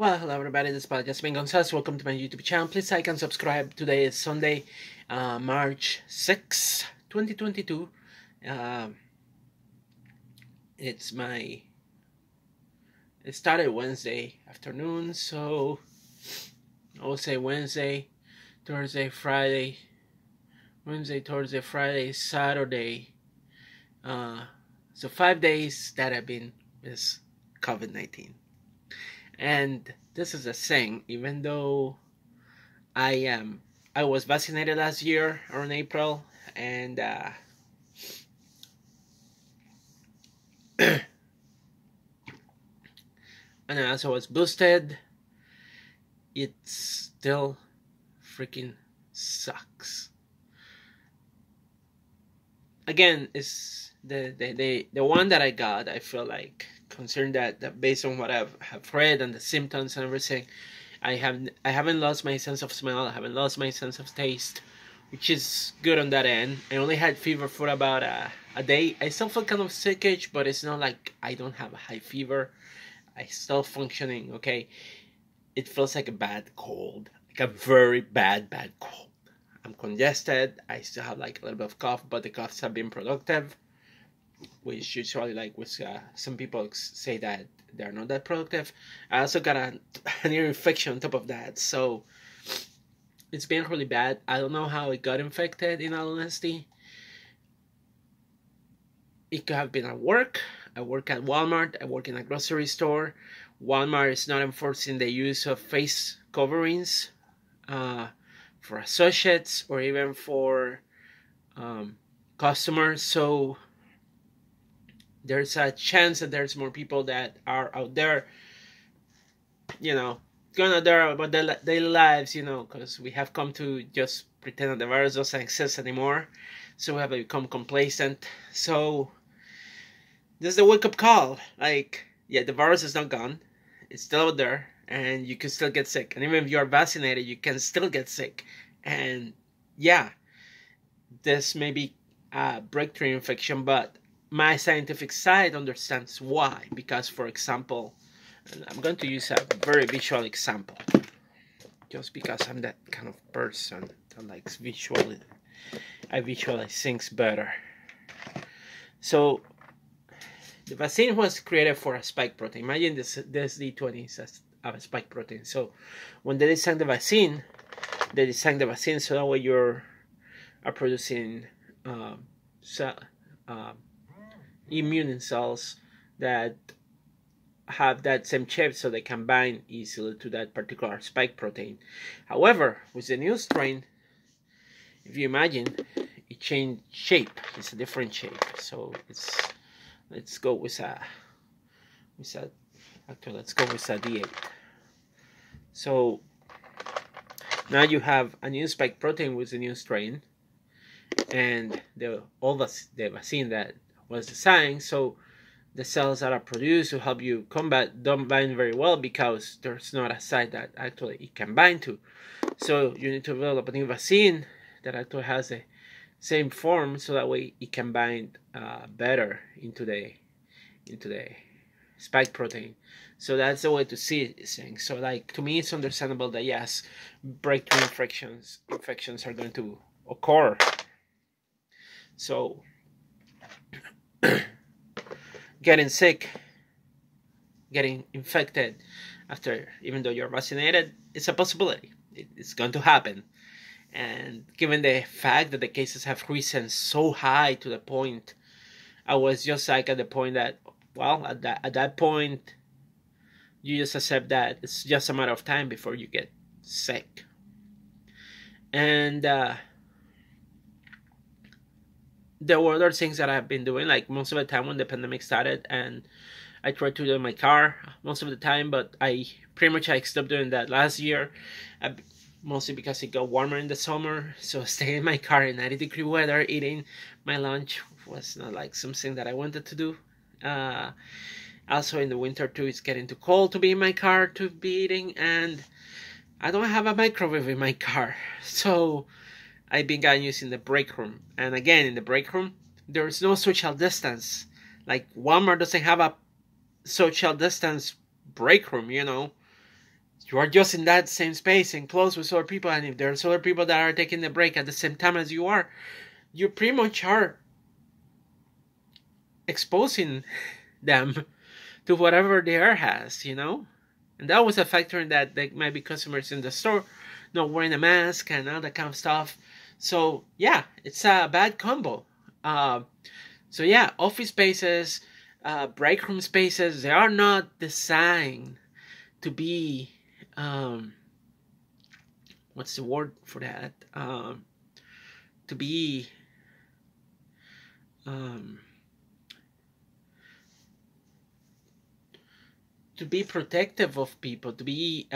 Well, hello everybody, this is Jasmine Gonzalez. Welcome to my YouTube channel. Please like and subscribe. Today is Sunday, March 6, 2022. It's it started Wednesday afternoon, so I will say Wednesday, Thursday, Friday, Saturday. So 5 days that I've been with COVID-19. And this is the thing, even though I was vaccinated last year around April, and and I also was boosted, it still freaking sucks. Again, it's the one that I got. I feel like, concerned that based on what have read and the symptoms and everything, I haven't lost my sense of smell. I haven't lost my sense of taste, which is good on that end. I only had fever for about a day. I still feel kind of sickish, but it's not like I don't have a high fever. I still functioning okay. It feels like a bad cold, like a very bad cold. I'm congested. I still have like a little bit of cough, but the coughs have been productive, which usually, like with some people say that they're not that productive. I also got an ear infection on top of that, so it's been really bad. I don't know how it got infected, in all honesty. It could have been at work. I work at Walmart. I work in a grocery store. Walmart is not enforcing the use of face coverings for associates or even for customers, so there's a chance that there's more people that are out there, going out there about their daily lives, because we have come to just pretend that the virus doesn't exist anymore. So we have become complacent. So this is the wake-up call. Like, yeah, the virus is not gone. It's still out there, and you can still get sick. And even if you are vaccinated, you can still get sick. And yeah, this may be a breakthrough infection, but my scientific side understands why. Because, for example, and I'm going to use a very visual example, just because I'm that kind of person that likes visually. I visualize things better. So the vaccine was created for a spike protein. Imagine this D20 is a spike protein. So when they designed the vaccine, so that way you're producing immune cells that have that same shape, so they can bind easily to that particular spike protein. However, with the new strain, if you imagine, it changed shape. It's a different shape. So let's go with a D8. So now you have a new spike protein with the new strain, and the vaccine that was designed, so the cells that are produced to help you combat don't bind very well, because there's not a site that actually it can bind to. So you need to develop a new vaccine that actually has the same form, so that way it can bind better into the spike protein. So that's the way to see things. So, like, to me, it's understandable that yes, breakthrough infections are going to occur. So getting sick, getting infected after, even though you're vaccinated, it's a possibility. It's going to happen. And given the fact that the cases have risen so high, to the point, I was just like at the point that, well, at that point, you just accept that it's just a matter of time before you get sick. And there were other things that I've been doing, like most of the time when the pandemic started, and I tried to do it in my car most of the time, but I stopped doing that last year, mostly because it got warmer in the summer. So staying in my car in 90-degree weather, eating my lunch, was not like something that I wanted to do. Also in the winter too, it's getting too cold to be in my car to be eating, and I don't have a microwave in my car, so I began using the break room. And again, in the break room, there's no social distance. Like, Walmart doesn't have a social distance break room, You are just in that same space and close with other people, and if there's other people that are taking the break at the same time as you are, you pretty much are exposing them to whatever the air has, you know? And that was a factor in that there might be customers in the store not wearing a mask and all that kind of stuff. So, yeah, it's a bad combo. So, yeah, office spaces, break room spaces, they are not designed to be, what's the word for that? To be, protective of people, to be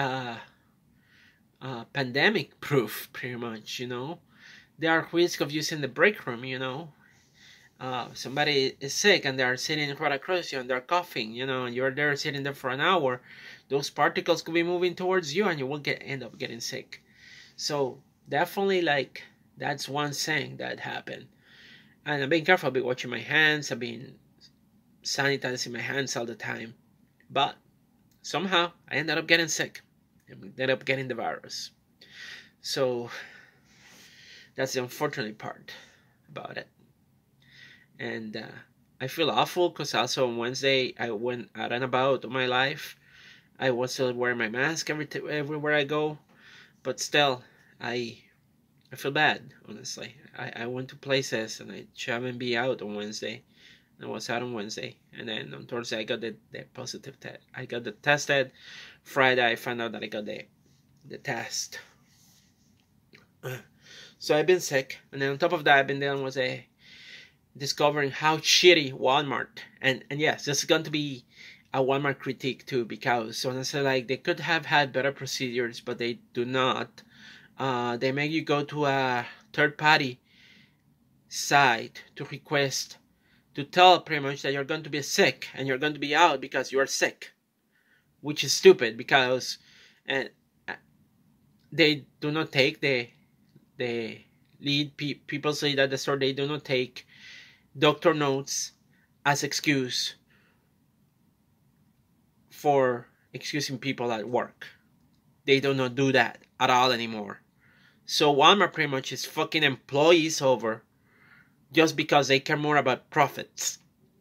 pandemic proof, pretty much, you know. There are risks of using the break room, you know. Somebody is sick and they are sitting right across you and they're coughing, you know, and you're there sitting there for an hour. Those particles could be moving towards you and you will end up getting sick. So definitely, like, that's one thing that happened. And I'm being careful. I've been watching my hands. I've been sanitizing my hands all the time. But somehow I ended up getting sick. I ended up getting the virus. So that's the unfortunate part about it. And I feel awful because also on Wednesday I went out and about in my life. I was still wearing my mask everywhere I go. But still, I feel bad, honestly. I went to places and I shouldn't be out on Wednesday. I was out on Wednesday, and then on Thursday I got the positive test. I got the tested. Friday I found out that I got the test. So I've been sick, and then on top of that I've been dealing with discovering how shitty Walmart, and yes, this is going to be a Walmart critique too, because honestly, like, they could have had better procedures, but they do not. They make you go to a third-party site to request, to tell pretty much that you're going to be sick and you're going to be out because you are sick, which is stupid because they do not take the lead people say that the store, they do not take doctor notes as excuse for excusing people at work. They do not do that at all anymore. So Walmart pretty much is fucking employees over just because they care more about profits.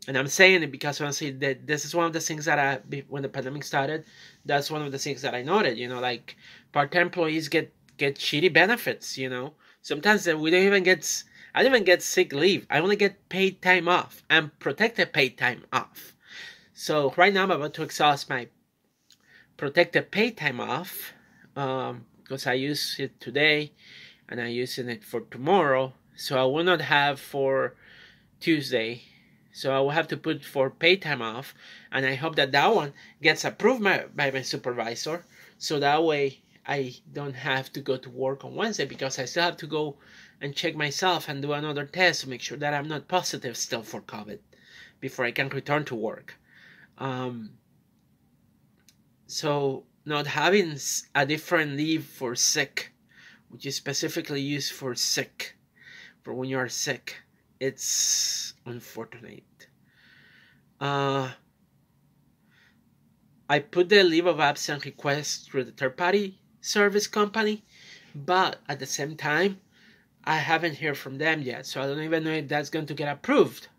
And I'm saying it because honestly, that this is one of the things that when the pandemic started, that's one of the things that I noted, you know, like, part-time employees get shitty benefits, you know. Sometimes I don't even get sick leave. I only get paid time off and protected paid time off. So right now I'm about to exhaust my protected paid time off, because I use it today and I'm using it for tomorrow. So I will not have for Tuesday. So I will have to put for paid time off. And I hope that one gets approved by my supervisor. So that way I don't have to go to work on Wednesday, because I still have to go and check myself and do another test to make sure that I'm not positive still for COVID before I can return to work. So not having a different leave for sick, which is specifically used for sick, for when you are sick, it's unfortunate. I put the leave of absence request through the third-party service company, but at the same time, I haven't heard from them yet, so I don't even know if that's going to get approved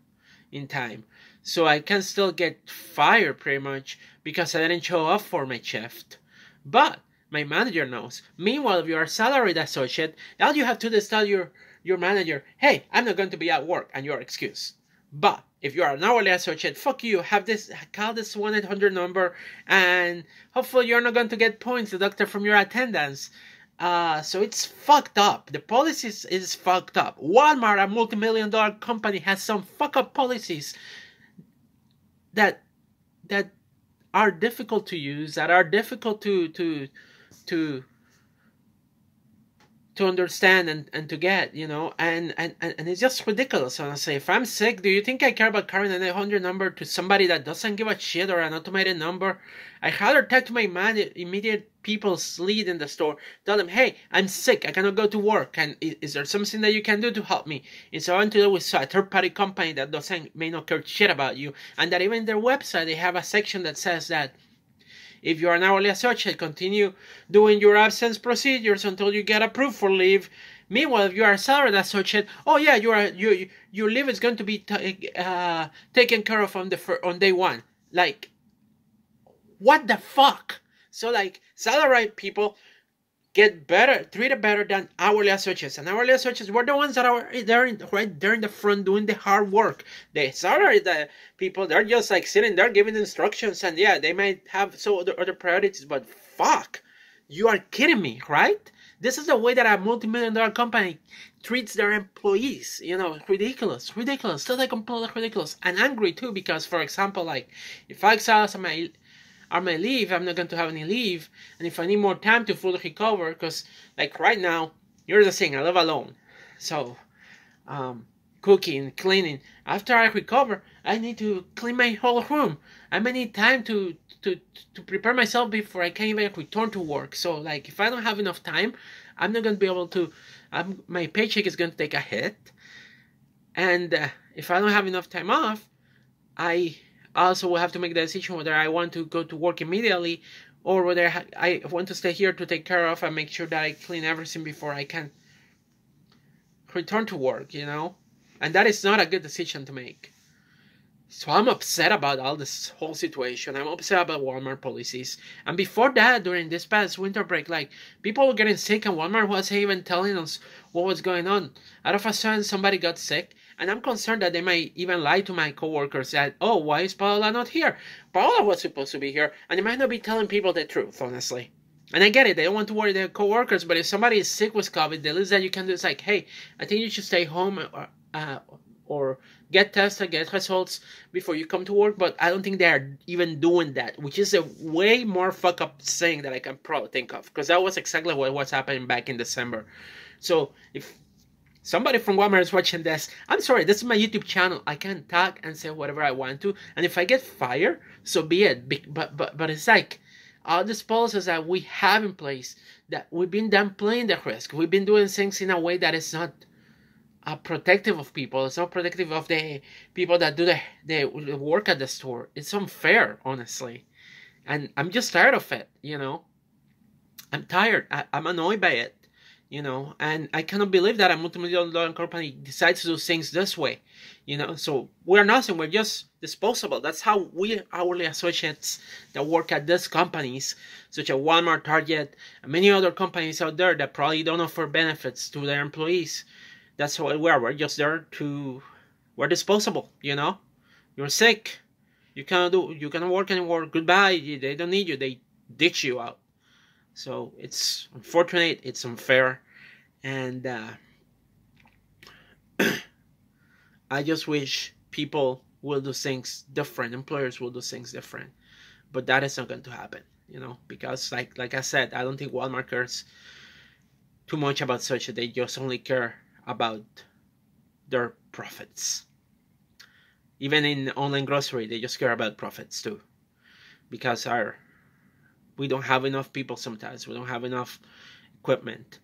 in time. So I can still get fired pretty much because I didn't show up for my shift. But my manager knows. Meanwhile, if you're a salaried associate, all you have to do is tell your manager, hey, I'm not going to be at work, and your excuse. But if you are an hourly associate, fuck you, call this 1-800 number, and hopefully you're not going to get points deducted from your attendance. So it's fucked up. The policies is fucked up. Walmart, a multi-million-dollar company, has some fuck up policies that are difficult to use, that are difficult to understand and to get, you know, and it's just ridiculous, honestly. If I'm sick, do you think I care about carrying an 800 number to somebody that doesn't give a shit, or an automated number? I'd rather talk to my immediate people's lead in the store, tell them, hey, I'm sick, I cannot go to work, and is there something that you can do to help me? Instead of having to deal with a third-party company that may not care shit about you, and that even their website, they have a section that says that If you're an hourly associate, continue doing your absence procedures until you get approved for leave. Meanwhile, if you are a salaried associate, oh yeah, your leave is going to be taken care of on day one. Like, what the fuck? So like, salaried people get better, treated better than hourly associates. And hourly associates were the ones that are there right there in the front doing the hard work. The salaried people, they're just like sitting there giving instructions, and yeah, they might have some other priorities, but fuck, you are kidding me, right? This is the way that a multi-million-dollar company treats their employees. You know, ridiculous, totally completely ridiculous, and angry too, because, for example, like, if I exhaust my leave, I'm not going to have any leave, and if I need more time to fully recover, because like right now, you're the thing, I live alone, so cooking, cleaning, after I recover, I need to clean my whole room. I may need time to prepare myself before I can even return to work. So like, if I don't have enough time, I'm not going to be able to, my paycheck is going to take a hit, and if I don't have enough time off, I also will have to make the decision whether I want to go to work immediately, or whether I want to stay here to take care of and make sure that I clean everything before I can return to work, you know? And that is not a good decision to make. So I'm upset about all this whole situation. I'm upset about Walmart policies. And before that, during this past winter break, like, people were getting sick and Walmart wasn't even telling us what was going on. Out of a sudden, somebody got sick. And I'm concerned that they might even lie to my coworkers that, oh, why is Paola not here? Paola was supposed to be here. And they might not be telling people the truth, honestly. And I get it. They don't want to worry their coworkers. But if somebody is sick with COVID, the least that you can do is like, hey, I think you should stay home or get tested, get results before you come to work. But I don't think they are even doing that, which is a way more fuck up thing that I can probably think of. Because that was exactly what was happening back in December. So if somebody from Walmart is watching this, I'm sorry, this is my YouTube channel. I can talk and say whatever I want to. And if I get fired, so be it. But it's like, all these policies that we have in place, that we've been downplaying the risk. We've been doing things in a way that is not protective of people. It's not protective of the people that do the work at the store. It's unfair, honestly. And I'm just tired of it, you know. I'm tired. I'm annoyed by it. You know, and I cannot believe that a multi-million-dollar company decides to do things this way, you know. So we're nothing, we're just disposable. That's how we hourly associates that work at these companies, such as Walmart, Target, and many other companies out there that probably don't offer benefits to their employees. That's what we are. We're just there we're disposable, you know. You're sick, you cannot work anymore, goodbye, they don't need you, they ditch you out. So it's unfortunate, it's unfair, and I just wish people will do things different, employers will do things different, but that is not going to happen, you know, because like I said, I don't think Walmart cares too much about such. They just only care about their profits. Even in online grocery, they just care about profits too, because we don't have enough people sometimes. We don't have enough equipment.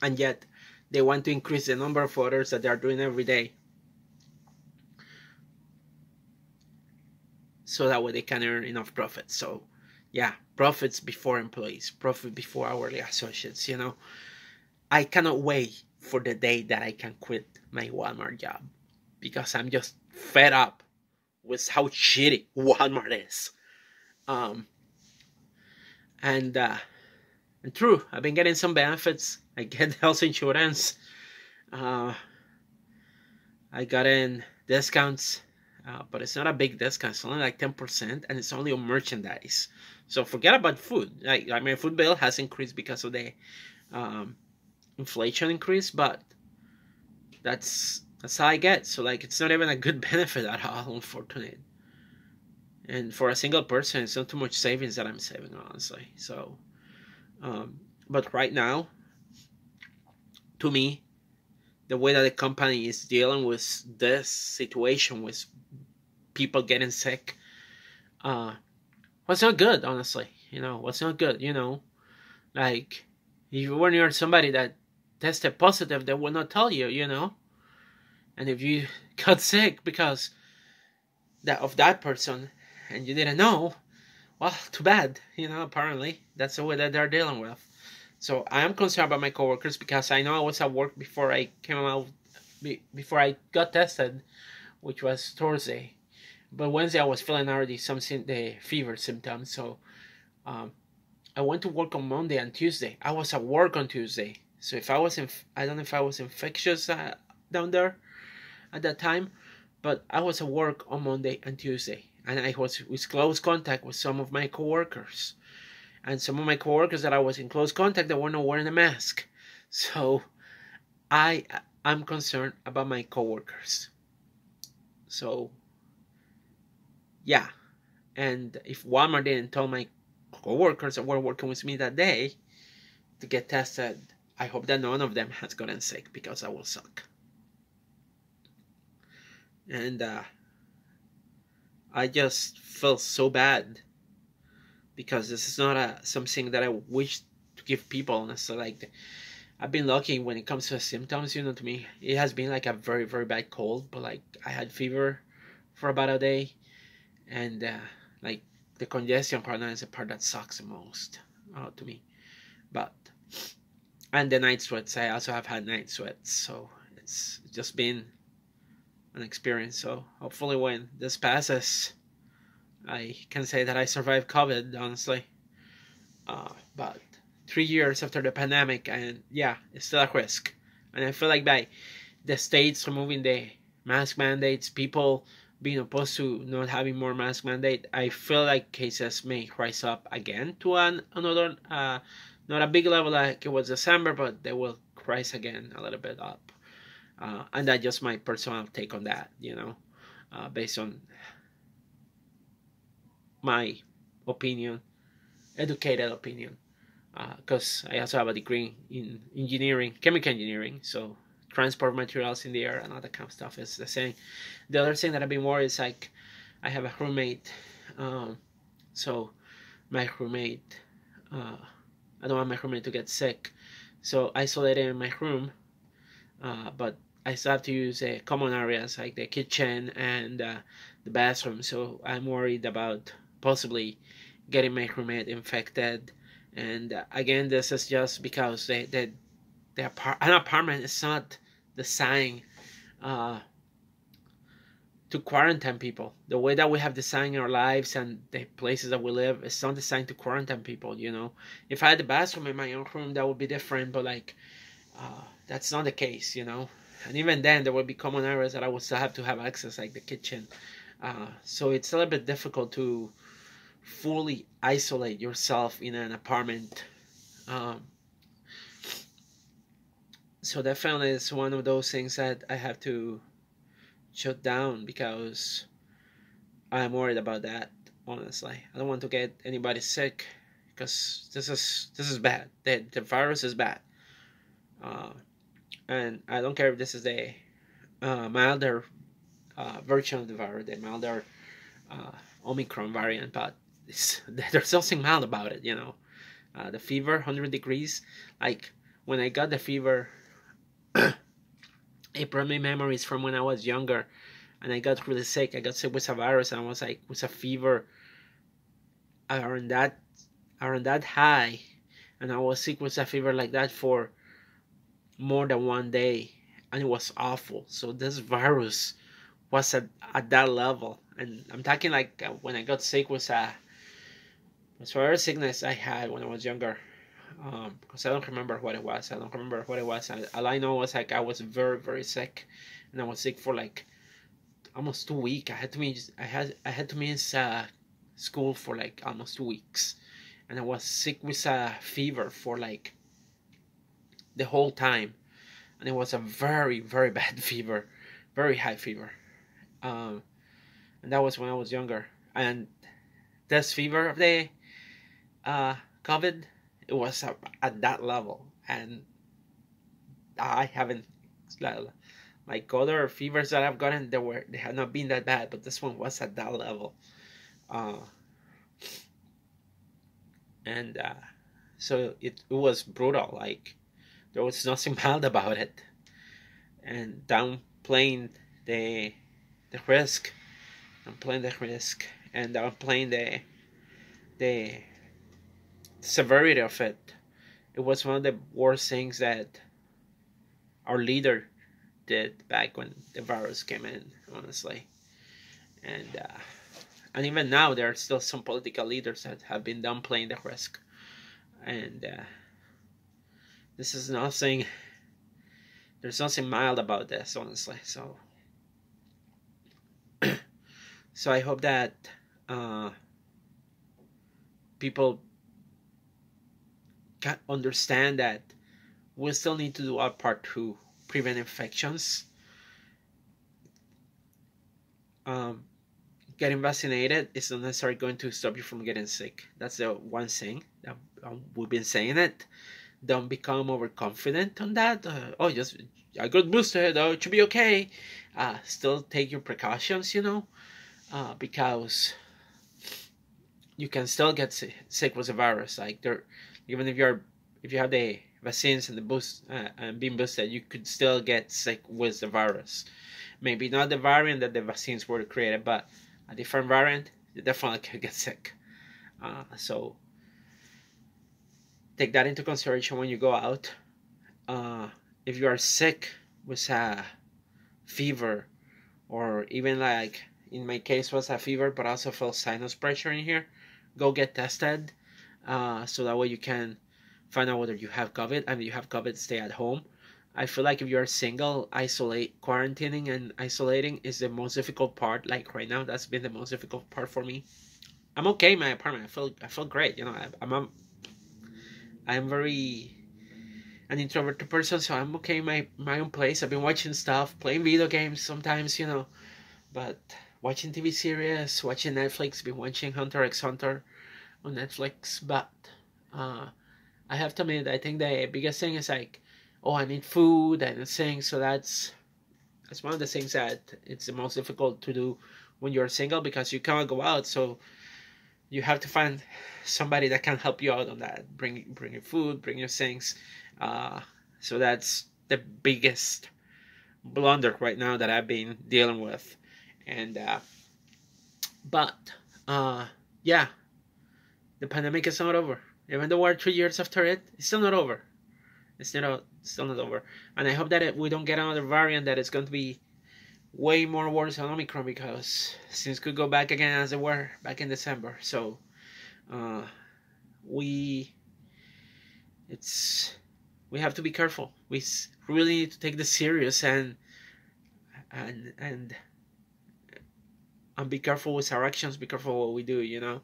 And yet, they want to increase the number of orders that they are doing every day, so that way they can earn enough profit. So, yeah, profits before employees, profit before hourly associates, you know. I cannot wait for the day that I can quit my Walmart job, because I'm just fed up with how shitty Walmart is. And true, I've been getting some benefits. I get health insurance. I got in discounts, but it's not a big discount. It's only like 10%, and it's only on merchandise. So forget about food. Like, my food bill has increased because of the inflation increase, but that's how I get. So like, it's not even a good benefit at all, unfortunately. And for a single person, it's not too much savings that I'm saving, honestly. So, but right now, to me, the way that the company is dealing with this situation, with people getting sick, was not good, honestly. You know, was not good, you know. Like, if you were near somebody that tested positive, they will not tell you, you know. And if you got sick because of that person and you didn't know, well, too bad. Apparently that's the way that they're dealing with. So I am concerned about my coworkers because I know I was at work before I came out, before I got tested, which was Thursday. But Wednesday I was feeling already the fever symptoms. So I went to work on Monday and Tuesday. I was at work on Tuesday. So if I was I don't know if I was infectious down there at that time, but I was at work on Monday and Tuesday, and I was in close contact with some of my coworkers, and some of my coworkers that I was in close contact, they were not wearing a mask. So I'm concerned about my coworkers. So yeah, and if Walmart didn't tell my coworkers that were working with me that day to get tested, I hope that none of them has gotten sick, because that will suck. And I just feel so bad because this is not something that I wish to give people. And so, like, I've been lucky when it comes to symptoms. To me, it has been like a very, very bad cold. But like, I had fever for about a day, and like the congestion part is the part that sucks the most to me. But and the night sweats. I also have had night sweats, so it's just been an experience. So hopefully when this passes, I can say that I survived COVID, honestly. But 3 years after the pandemic, and yeah, it's still a risk. And I feel like by the states removing the mask mandates, people being opposed to not having more mask mandate, I feel like cases may rise up again to another, not a big level like it was December, but they will rise again a little bit up. And that's just my personal take on that, based on my opinion, educated opinion, because I also have a degree in engineering, chemical engineering, so transport materials in the air and all that kind of stuff is the same. The other thing that I've been worried is, like, I have a roommate, so my roommate, I don't want my roommate to get sick, so isolated in my room, but I still have to use common areas like the kitchen and the bathroom, so I'm worried about possibly getting my roommate infected. And again, this is just because an apartment is not designed to quarantine people. The way that we have designed our lives and the places that we live is not designed to quarantine people. If I had the bathroom in my own room, that would be different, but like that's not the case. And even then, there will be common areas that I would still have to have access, like the kitchen. So it's a little bit difficult to fully isolate yourself in an apartment. So definitely it's one of those things that I have to shut down, because I'm worried about that, honestly. I don't want to get anybody sick, because this is bad. The virus is bad. And I don't care if this is the milder version of the virus, the milder Omicron variant, but there's something mild about it, the fever, 100 degrees. Like, when I got the fever, it brought me memories from when I was younger, and I got really sick. I got sick with a virus, and I was like, with a fever around that high, and I was sick with a fever like that for more than 1 day, and it was awful. So this virus was at that level, and I'm talking like when I got sick was whatever sickness I had when I was younger, because I don't remember what it was. All I know was, like, I was very, very sick, and I was sick for like almost 2 weeks. I had to miss school for like almost 2 weeks, and I was sick with a fever for like the whole time, and it was a very, very bad fever, very high fever, and that was when I was younger. And this fever of the COVID, it was at that level, and I haven't, like other fevers that I've gotten, they have not been that bad, but this one was at that level, and so it was brutal. Like, there was nothing mild about it, and down playing the risk. I'm playing the risk, and I'm playing the severity of it. It was one of the worst things that our leader did back when the virus came in, honestly. And even now, there are still some political leaders that have been downplaying the risk. And this is nothing. There's nothing mild about this, honestly. So I hope that people can understand that we still need to do our part to prevent infections. Getting vaccinated is not necessarily going to stop you from getting sick. That's the one thing that we've been saying it. Don't become overconfident on that. Just I got boosted. Oh, it should be okay. Still take your precautions, because you can still get sick with the virus. Like even if you have the vaccines and the boost and being boosted, you could still get sick with the virus. Maybe not the variant that the vaccines were created, but a different variant, you definitely could get sick. So take that into consideration when you go out. If you are sick with a fever, or even like in my case was a fever, but also felt sinus pressure in here, go get tested. So that way you can find out whether you have COVID. And if you have COVID, stay at home. I feel like if you're single, quarantining and isolating is the most difficult part. Like right now, that's been the most difficult part for me. I'm okay in my apartment. I feel great. I'm very an introverted person, so I'm okay in my own place. I've been watching stuff, playing video games sometimes, but watching TV series, watching Netflix. Been watching Hunter x Hunter on Netflix, but I have to admit, I think the biggest thing is like, I need food and things. So that's one of the things that it's the most difficult to do when you're single, because you cannot go out. So you have to find somebody that can help you out on that. Bring your food, bring your things. So that's the biggest blunder right now that I've been dealing with. And yeah, the pandemic is not over. Even though we're 3 years after it, it's still not over. It's still not over. And I hope that we don't get another variant that is going to be way more worse than Omicron, because things could go back again as they were back in December. So we have to be careful. We really need to take this serious and be careful with our actions. Be careful what we do.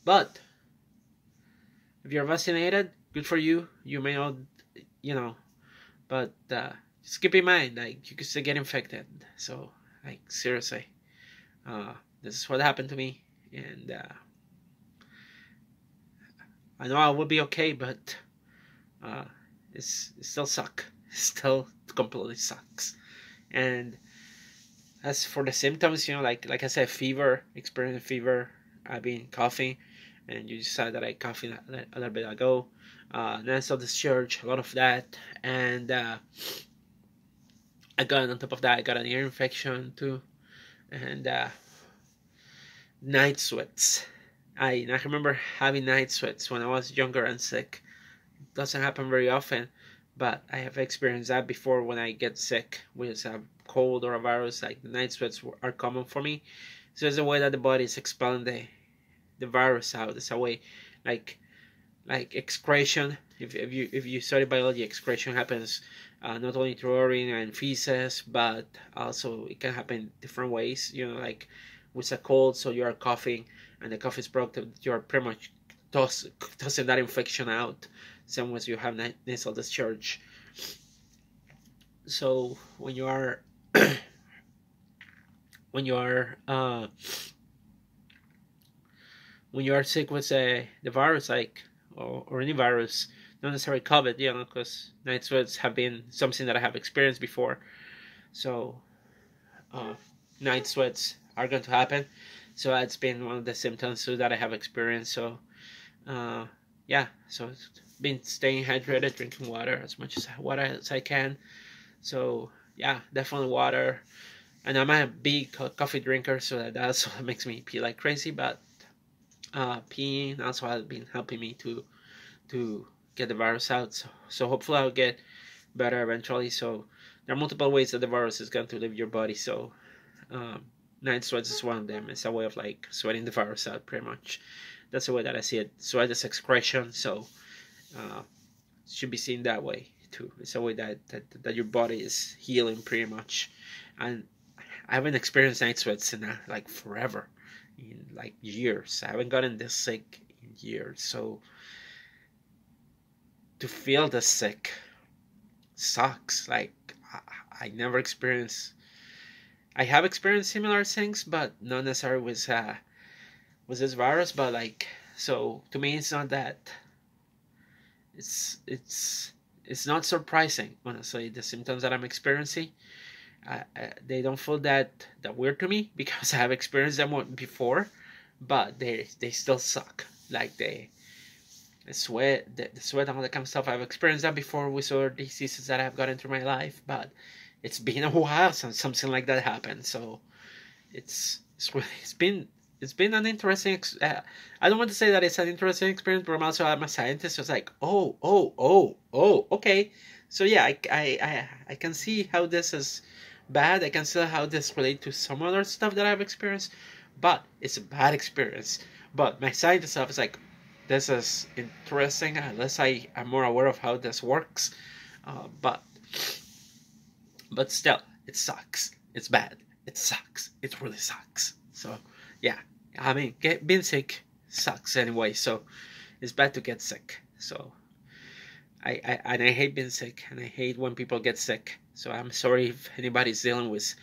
But if you're vaccinated, good for you. You may not, but just keep in mind, like, you could still get infected. So, like, seriously, this is what happened to me, and I know I will be okay, but it still sucks. It still completely sucks. And as for the symptoms, like I said, experiencing fever. I've been coughing, and you said that I coughed a little bit ago. Nasal discharge, a lot of that, and on top of that, I got an ear infection too, and night sweats. I remember having night sweats when I was younger and sick. It doesn't happen very often, but I have experienced that before. When I get sick with a cold or a virus, like, the night sweats are common for me. So it's a way that the body is expelling the virus out. It's a way, like excretion. If you study biology, excretion happens not only through urine and feces, but also it can happen different ways. Like with a cold, so you are coughing, and the cough is productive. You are pretty much tossing that infection out. Same as you have nasal discharge. So when you are sick with the virus, like, or any virus, not necessarily COVID, because night sweats have been something that I have experienced before. So night sweats are going to happen. So that's been one of the symptoms too that I have experienced. So so been staying hydrated, drinking water as much as I can. So yeah, definitely water. And I'm a big coffee drinker, so that also makes me pee like crazy. But peeing also has been helping me to get the virus out. So hopefully I'll get better eventually. So there are multiple ways that the virus is going to leave your body. So um, night sweats is one of them. It's a way of like sweating the virus out, pretty much. That's the way that I see it. Sweat is excretion, so uh, it should be seen that way too. It's a way that your body is healing pretty much. And I haven't experienced night sweats in like forever, in like years. I haven't gotten this sick in years. So to feel this sick sucks. Like I never experienced. I have experienced similar things, but not necessarily with this virus. But like, so to me, it's not that. It's not surprising, honestly. The symptoms that I'm experiencing, they don't feel that weird to me because I have experienced them before, but they still suck. Like the sweat, the sweat, and all that kind of stuff. I've experienced that before with other diseases that I've gotten through my life, but it's been a while since something like that happened. So it's been an interesting. I don't want to say that it's an interesting experience, but I'm a scientist. So it's like, oh, okay. So yeah, I can see how this is bad. I can see how this relates to some other stuff that I've experienced, but it's a bad experience. But my scientist stuff is like, this is interesting unless I am more aware of how this works. But still, it sucks. It's bad. It sucks. It really sucks. So yeah, I mean, being sick sucks anyway. So it's bad to get sick. So I hate being sick, and I hate when people get sick. So I'm sorry if anybody's dealing with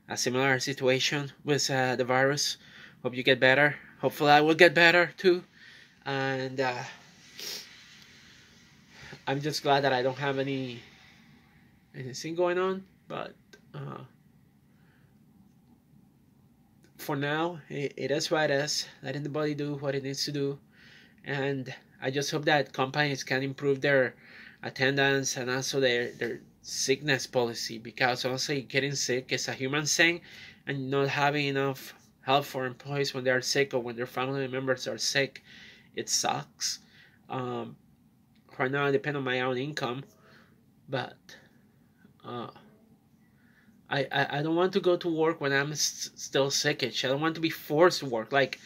a similar situation with the virus. Hope you get better. Hopefully I will get better too. And I'm just glad that I don't have anything going on. But for now, it is what it is. Letting the body do what it needs to do. And I just hope that companies can improve their attendance and also their sickness policy, because honestly, getting sick is a human thing, and not having enough help for employees when they are sick or when their family members are sick, it sucks. Um, right now, I depend on my own income, but uh, I don't want to go to work when I'm still sickish. I don't want to be forced to work. Like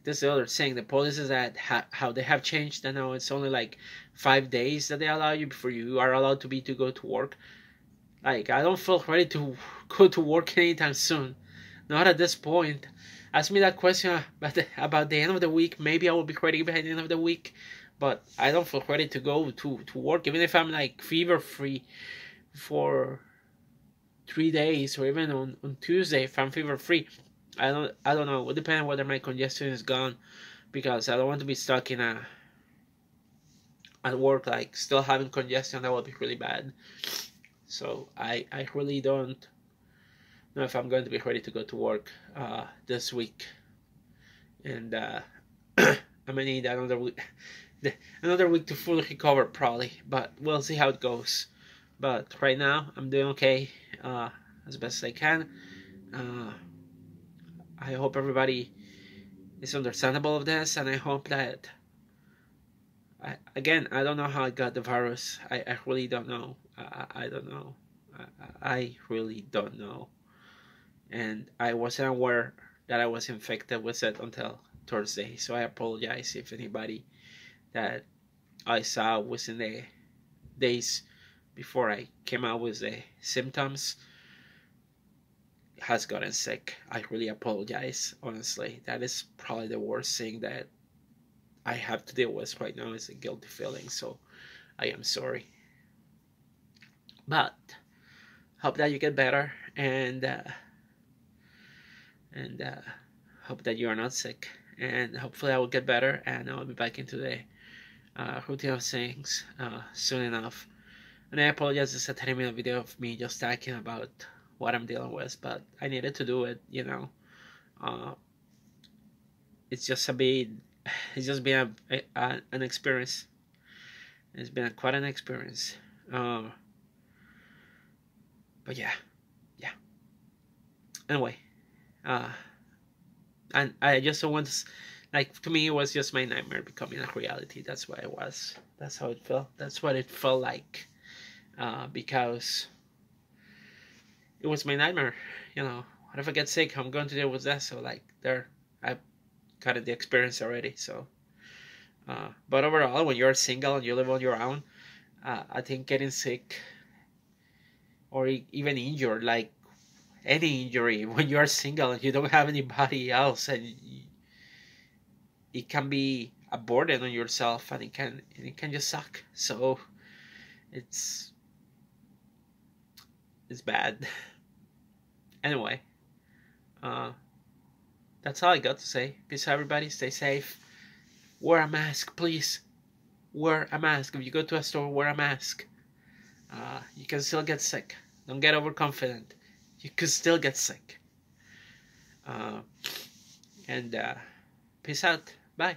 this is the other thing. The policies that how they have changed, and now it's only like 5 days that they allow you before you are allowed to go to work. Like I don't feel ready to go to work anytime soon. Not at this point. Ask me that question about the end of the week. Maybe I will be ready by the end of the week, but I don't feel ready to go to work, even if I'm like fever free for 3 days, or even on Tuesday if I'm fever free. I don't know. It will depend on whether my congestion is gone, because I don't want to be stuck in a at work like still having congestion. That would be really bad. So I really don't know if I'm going to be ready to go to work this week, and I'm gonna need another week to fully recover probably. But we'll see how it goes. But right now I'm doing okay, as best as I can. I hope everybody is understandable of this, and I hope that I don't know how I got the virus. I really don't know. I don't know. I really don't know. And I wasn't aware that I was infected with it until Thursday. So I apologize if anybody that I saw within the days before I came out with the symptoms has gotten sick. I really apologize, honestly. That is probably the worst thing that I have to deal with right now, is a guilty feeling. So I am sorry. But hope that you get better, and hope that you are not sick. And hopefully I will get better, and I'll be back into the routine of things soon enough. And I apologize, it's a 30-minute video of me just talking about what I'm dealing with, but I needed to do it, you know. It's just been an experience. It's been quite an experience. But But yeah. Anyway, and I just don't want to, like, to me it was just my nightmare becoming a reality. That's what it was. That's how it felt. That's what it felt like, because it was my nightmare. What if I get sick? I'm going to deal with that. So like, I've got the experience already. So, but overall, when you're single and you live on your own, I think getting sick or even injured, like any injury, when you are single and you don't have anybody else, and it can be a burden on yourself, and it can just suck. So it's bad. Anyway, that's all I got to say. Peace, everybody. Stay safe. Wear a mask, please. Wear a mask. If you go to a store, wear a mask. You can still get sick. Don't get overconfident. You could still get sick. And peace out. Bye.